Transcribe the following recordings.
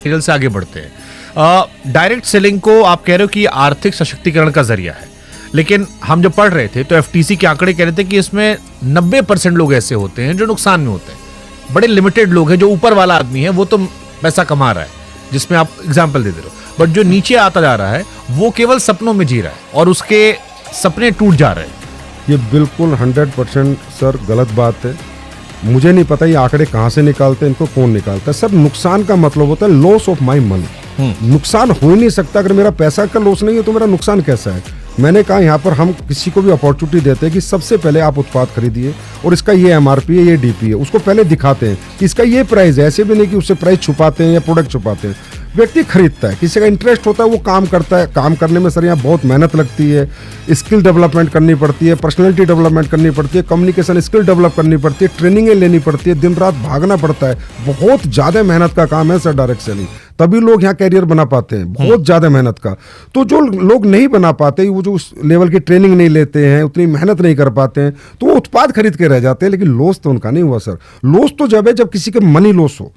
Material से आगे बढ़ते हैं। डायरेक्ट सेलिंग को आप कह रहे हो कि आर्थिक सशक्तिकरण का जरिया है, लेकिन हम जब पढ़ रहे थे तो एफटीसी के आंकड़े कह रहे थे कि इसमें 90% लोग ऐसे होते हैं जो नुकसान में होते हैं। बड़े लिमिटेड लोग हैं, जो ऊपर वाला आदमी है वो तो पैसा कमा रहा है, जिसमें आप एग्जाम्पल दे रहे हो, बट जो नीचे आता जा रहा है वो केवल सपनों में जी रहा है और उसके सपने टूट जा रहे हैं। ये बिल्कुल 100% सर गलत बात है। मुझे नहीं पता ये आंकड़े कहाँ से निकालते हैं, इनको कौन निकालता है। सर नुकसान का मतलब होता है लॉस ऑफ माई मनी। नुकसान हो ही नहीं सकता। अगर मेरा पैसा का लॉस नहीं है तो मेरा नुकसान कैसा है। मैंने कहा यहाँ पर हम किसी को भी अपॉर्चुनिटी देते हैं कि सबसे पहले आप उत्पाद खरीदिए और इसका ये एमआरपी है, ये डीपी है, उसको पहले दिखाते हैं कि इसका ये प्राइस है। ऐसे भी नहीं कि उससे प्राइस छुपाते हैं या प्रोडक्ट छुपाते हैं। व्यक्ति खरीदता है, किसी का इंटरेस्ट होता है, वो काम करता है। काम करने में सर यहाँ बहुत मेहनत लगती है, स्किल डेवलपमेंट करनी पड़ती है, पर्सनैलिटी डेवलपमेंट करनी पड़ती है, कम्युनिकेशन स्किल डेवलप करनी पड़ती है, ट्रेनिंगें लेनी पड़ती है, दिन रात भागना पड़ता है। बहुत ज़्यादा मेहनत का काम है सर डायरेक्ट सेलिंग, तभी लोग यहाँ कैरियर बना पाते हैं। बहुत ज़्यादा मेहनत का। तो जो लोग नहीं बना पाते, वो जो उस लेवल की ट्रेनिंग नहीं लेते हैं, उतनी मेहनत नहीं कर पाते हैं, तो वो उत्पाद खरीद के रह जाते हैं। लेकिन लॉस तो उनका नहीं हुआ सर। लॉस तो जब है जब किसी के मनी लॉस हो,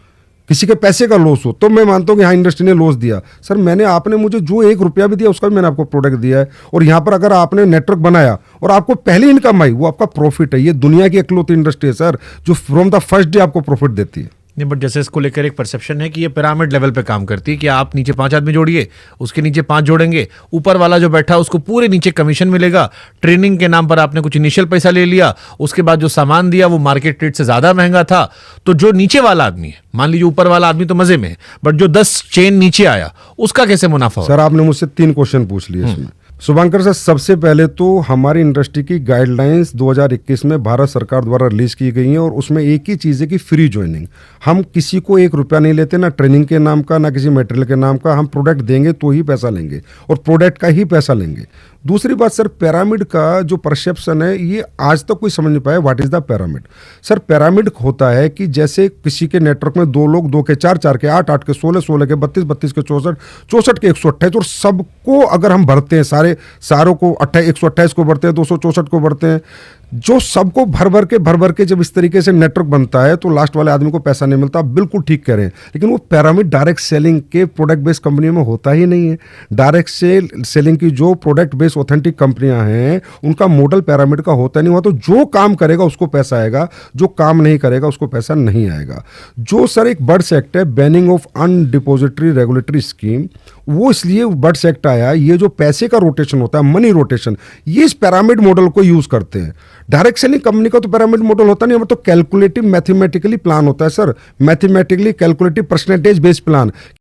किसी के पैसे का लॉस हो, तो मैं मानता हूँ कि हाँ इंडस्ट्री ने लॉस दिया। सर आपने मुझे जो 1 रुपया भी दिया उसका भी मैंने आपको प्रोडक्ट दिया है। और यहाँ पर अगर आपने नेटवर्क बनाया और आपको पहली इनकम आई, वो आपका प्रॉफिट है। ये दुनिया की इकलौती इंडस्ट्री है सर जो फ्रॉम द फर्स्ट डे आपको प्रॉफिट देती है। नहीं, बट जैसे इसको लेकर एक परसेप्शन है कि ये पिरामिड लेवल पे काम करती है कि आप नीचे 5 आदमी जोड़िए, उसके नीचे 5 जोड़ेंगे, ऊपर वाला जो बैठा है उसको पूरे नीचे कमीशन मिलेगा। ट्रेनिंग के नाम पर आपने कुछ इनिशियल पैसा ले लिया, उसके बाद जो सामान दिया वो मार्केट रेट से ज्यादा महंगा था, तो जो नीचे वाला आदमी है, मान लीजिए ऊपर वाला आदमी तो मजे में है, बट जो 10 चेन नीचे आया उसका कैसे मुनाफा? सर आपने मुझसे 3 क्वेश्चन पूछ लिए इसमें। शुभंकर सर, सबसे पहले तो हमारी इंडस्ट्री की गाइडलाइंस 2021 में भारत सरकार द्वारा रिलीज की गई हैं और उसमें एक ही चीज़ है कि फ्री ज्वाइनिंग। हम किसी को 1 रुपया नहीं लेते, ना ट्रेनिंग के नाम का, ना किसी मटेरियल के नाम का। हम प्रोडक्ट देंगे तो ही पैसा लेंगे और प्रोडक्ट का ही पैसा लेंगे। दूसरी बात सर, पिरामिड का जो परसेप्शन है ये आज तक कोई समझ नहीं पाया। What is the pyramid? Sir pyramid होता है कि जैसे किसी के नेटवर्क में 2 लोग, 2 के 4, 4 के 8, 8 के 16, 16 के 32, 32 के 64, 64 के 128, और सबको अगर हम भरते हैं, सारों को 128 को भरते हैं, 264 को भरते हैं, जो सबको भर भर के जब इस तरीके से नेटवर्क बनता है तो लास्ट वाले आदमी को पैसा नहीं मिलता। आप बिल्कुल ठीक कह रहे हैं, लेकिन वो पिरामिड डायरेक्ट सेलिंग के प्रोडक्ट बेस्ड कंपनियों में होता ही नहीं है। डायरेक्ट सेलिंग की जो प्रोडक्ट बेस्ड ऑथेंटिक कंपनियां हैं उनका मॉडल पिरामिड का होता नहीं हुआ। तो जो काम करेगा उसको पैसा आएगा, जो काम नहीं करेगा उसको पैसा नहीं आएगा। जो सर एक बर्ड्स एक्ट है, बैनिंग ऑफ अनडिपोजिटरी रेगुलेटरी स्कीम, वो इसलिए बर्ड्स एक्ट आया। ये जो पैसे का रोटेशन होता है, मनी रोटेशन, ये इस पिरामिड मॉडल को यूज करते हैं। डायरेक्ट सेलिंग कंपनी का तो पिरामिड मॉडल होता नहीं, हमें तो कैलकुलेटिव मैथमेटिकली प्लान होता है sir. Mathematically calculative percentage based plan.